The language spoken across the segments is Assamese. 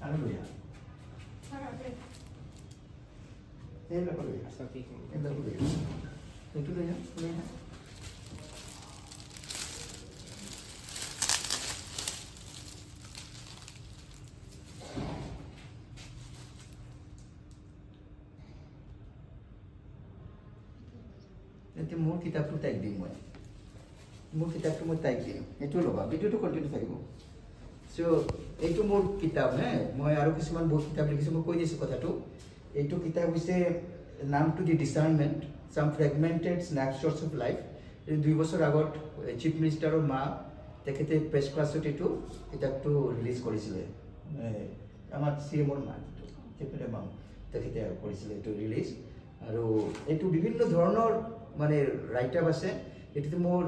আৰু লৈ আহ এইবিলাক লৈ আহ এইবিলাক লৈ আহ এইটো লৈ আহ এতিয়া মোৰ কিতাপটো তাইক দিম মই মোৰ কিতাপটো মই তাইক দিম এইটো ল'বা ভিডিঅ'টো কণ্টিনিউ থাকিব চ' এইটো মোৰ কিতাপ হে মই আৰু কিছুমান বহুত কিতাপ লিখিছোঁ মই কৈ দিছোঁ কথাটো এইটো কিতাপ হৈছে নামটো দি ডিচাৰ্ণমেণ্ট চাম ফ্ৰেগমেণ্টেড স্নেপশ্বটছ অফ লাইফ এই 2 বছৰ আগত চিফ মিনিষ্টাৰৰ মা তেখেতে প্ৰেছ ক্লাছত এইটো কিতাপটো ৰিলিজ কৰিছিলে আমাৰ CMৰ মা তেখেতে মা তেখেতে কৰিছিলে এইটো ৰিলিজ আৰু এইটো বিভিন্ন ধৰণৰ মানে ৰাইটাৰ আছে এটিতে মোৰ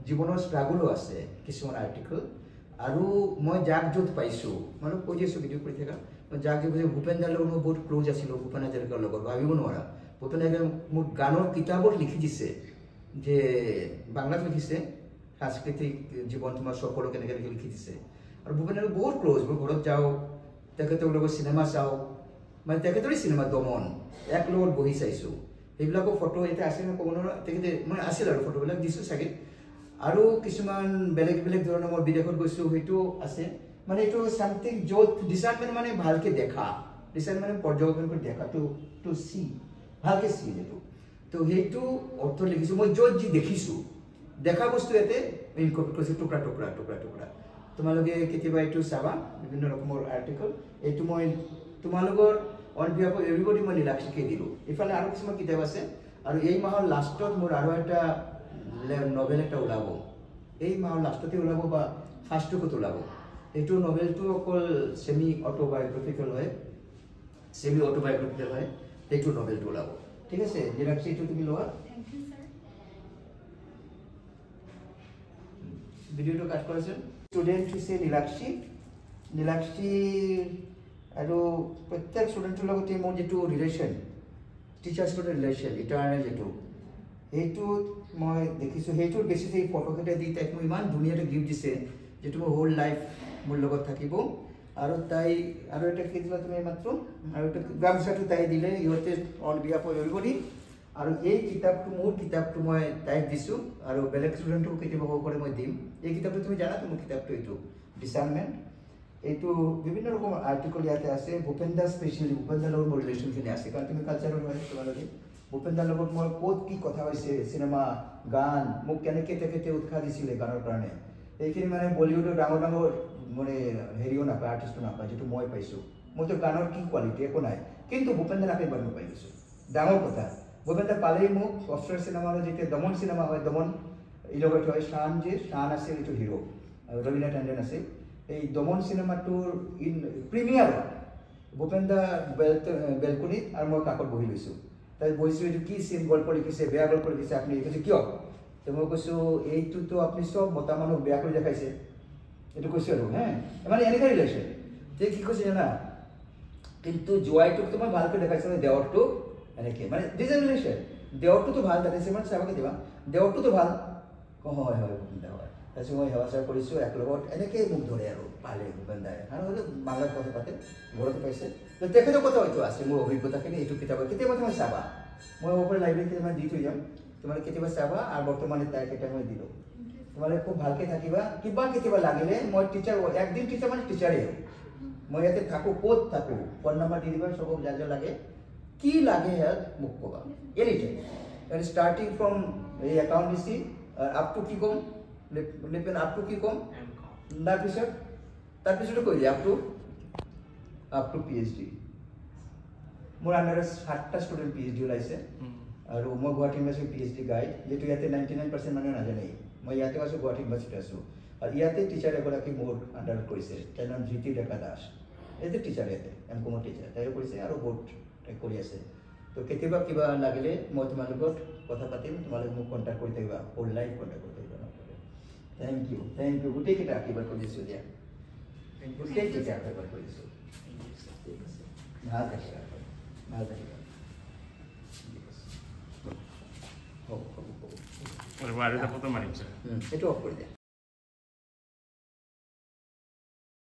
জীৱনৰ স্ট্ৰাগলো আছে কিছুমান আৰ্টিকল আৰু মই যাক য'ত পাইছোঁ মানে কৈ দিছোঁ ভিডিঅ' কৰি থাকা মই যাক য'ত ভূপেন দাৰ লগত মই বহুত ক্ল'জ আছিলোঁ ভূপেন হাজৰিকাৰ লগত ভাবিব নোৱাৰা ভূপেন হাজৰিকাই মোৰ গানৰ কিতাপত লিখি দিছে যে বাংলাত লিখিছে সাংস্কৃতিক জীৱন তোমাৰ সকলো কেনেকৈ লিখি দিছে আৰু ভূপেন হাজৰিকা বহুত ক্ল'জ মই ঘৰত যাওঁ তেখেতৰ লগত চিনেমা চাওঁ মানে তেখেতৰে চিনেমা দমন এক লগত বহি চাইছোঁ এইবিলাকো ফটো এতিয়া আছে ক'ব নোৱাৰা তেখেতে মানে আছিল আৰু ফটোবিলাক দিছোঁ চাগে আৰু কিছুমান বেলেগ বেলেগ ধৰণৰ মই বিদেশত গৈছোঁ সেইটো আছে মানে এইটো চামথিং য'ত ডিচাৰ্ণমেণ্ট মানে ভালকৈ দেখা ডিচাৰ্ণমেণ্ট মানে পৰ্যবেক্ষণ কৰি দেখা টু চি ভালকৈ চি এইটো তো সেইটো অৰ্থ লিখিছোঁ মই য'ত যি দেখিছোঁ দেখা বস্তু ইয়াতে ইনকৰ্পৰেট কৰিছোঁ টুকুৰা টুকুৰা টুকুৰা টুকুৰা তোমালোকে কেতিয়াবা এইটো চাবা বিভিন্ন ৰকমৰ আৰ্টিকল এইটো মই তোমালোকৰ অন বিহাফ অফ এভৰিবডি মই নীলাক্ষীকে দিলোঁ ইফালে আৰু কিছুমান কিতাপ আছে আৰু এই মাহৰ লাষ্টত মোৰ আৰু এটা নভেল এটা ওলাব এই মাহৰ লাষ্টতে ওলাব বা ফাৰ্ষ্ট উইকত ওলাব এইটো নভেলটো অকল চেমি অটোবায়োগ্ৰাফিকেল হয় সেইটো নভেলটো ওলাব ঠিক আছে নীলাক্ষী এইটো তুমি লোৱা ভিডিঅ'টো কাট কৰাচোন ষ্টুডেণ্ট হৈছে নীলাক্ষী আৰু প্ৰত্যেক ষ্টুডেণ্টৰ লগতে মোৰ যিটো relation teacher student relation eternal যিটো সেইটোত মই দেখিছোঁ সেইটোৰ বেছিছে এই ফটোকেইটা দি তাইক মই ইমান ধুনীয়াকৈ গিফ্ট দিছে যিটো মোৰ হোল লাইফ মোৰ লগত থাকিব আৰু তাই আৰু এটা কি দিলা তুমি মাত্ৰ আৰু এটা গামছাটো তাই দিলে ইহঁতে অন বিহাফ অফ এভৰিবডি আৰু এই কিতাপটো মোৰ কিতাপটো মই তাইক দিছোঁ আৰু বেলেগ ষ্টুডেণ্টকো কেতিয়াবা হ'ব পাৰে মই দিম এই কিতাপটো তুমি জানা মোৰ কিতাপটো এইটো ডিচাৰ্ণমেণ্ট এইটো বিভিন্ন ৰকমৰ আৰ্টিকল ইয়াতে আছে ভূপেন দা স্পেচিয়েলি ভূপেন দাৰ লগত মোৰ ৰিলেশ্যনখিনি আছে কাৰণ তুমি কালচাৰৰ হয় তোমালোকে ভূপেন দাৰ লগত মই ক'ত কি কথা হৈছে চিনেমা গান মোক কেনেকৈ তেখেতে উৎসাহ দিছিলে গানৰ কাৰণে এইখিনি মানে বলিউডৰ ডাঙৰ ডাঙৰ মানে হেৰিও নাপায় আৰ্টিষ্টো নাপায় যিটো মই পাইছোঁ মইতো গানৰ কি কোৱালিটি একো নাই কিন্তু ভূপেন দাৰ নাপাই মই পাই গৈছোঁ ডাঙৰ কথা ভূপেন দা পালেই মোক অফচাৰ চিনেমাৰ যেতিয়া দমন চিনেমা হয় দমন এই লগত হয় শান আছিল এইটো হিৰো আৰু ৰবীনা টেণ্ডন আছিল এই দমন চিনেমাটোৰ প্ৰিমিয়াৰত ভূপেন দা বেলকনিত আৰু মই কাষত বহি লৈছোঁ তাই বহিছোঁ এইটো কি চিন গল্প লিখিছে বেয়া গল্প লিখিছে আপুনি কৈছে কিয় তো মই কৈছোঁ এইটোতো আপুনি চব মতা মানুহক বেয়া কৰি দেখাইছে এইটো কৈছোঁ আৰু মানে এনেকুৱা ৰিলেশ্যন তে কি কৈছে জানা কিন্তু জোৱাইটোক মই ভালকৈ দেখাইছোঁ দেৱৰটো এনেকৈ মানে ডিজাইন ৰিলেশ্যন দেৱৰটোতো ভাল দেখাইছে মানে চাবাকে দিবা দেৱৰটোতো ভাল হয় ভূপেন দা হয় তাৰপিছত মই সেৱা চেৱা কৰিছোঁ একেলগত এনেকৈ মোক ধৰে আৰু পালে ভূপেন দাই আৰু হয়তো বাংলাত কথা পাতে ঘৰতো পাইছে তেখেতৰ কথা হয়তো আছে মোৰ অভিজ্ঞতাখিনি এইটো কিতাপত কেতিয়াবা তুমি চাবা মই ওপৰে লাইব্ৰেৰীত কেতিয়াবা দি থৈ যাম তোমালোকে কেতিয়াবা চাবা আৰু বৰ্তমানে তাই কেতিয়া মই দিলোঁ তোমালোকে খুব ভালকৈ থাকিবা কিবা কেতিয়াবা লাগিলে মই টিচাৰ একদিন টিচাৰ মানে টিচাৰেই হয় মই ইয়াতে থাকোঁ ক'ত থাকোঁ ফোন নম্বৰ দি দিবা চবক যাৰ যাৰ লাগে কি লাগে হেল্প মোক ক'বা এনি টাইম ষ্টাৰ্টিং ফ্ৰম এই একাউণ্টেঞ্চি আপ টু কি ক'ম লিপেন আপ টু কি ক'ম তাৰপিছতো কৈ দিয়ে আপ টু PhD মোৰ আণ্ডাৰত 7টা ষ্টুডেণ্ট PhD ওলাইছে আৰু মই গুৱাহাটী ইউনিভাৰ্চিটি PhD গাইড যিটো ইয়াতে 99% মানুহে নাজানেই মই ইয়াতে আছোঁ গুৱাহাটী ইউনিভাৰ্চিটি আছোঁ আৰু ইয়াতে টিচাৰ এগৰাকী মোৰ আণ্ডাৰত কৰিছে তাইৰ নাম জিতি ডেকা দাস এইটো টিচাৰ ইয়াতে MCOMৰ টিচাৰ তাইও কৰিছে আৰু বহুত কৰি আছে তো কেতিয়াবা কিবা লাগিলে মই তোমালোকত কথা পাতিম তোমালোকে মোক কণ্টেক্ট কৰি থাকিবা হোল লাইফ কণ্টেক্ট কৰি থাকিবা থেংক ইউ গোটেইকেইটা আশীৰ্বাদ কৰি দিছোঁ দিয়া গোটেইকেইটা আশীৰ্বাদ কৰি দিছোঁ ঠিক আছে ভাল থাকিবা হ'ব আৰু এটা ফটো মাৰিম ছাৰ এইটো অফ কৰি দিয়া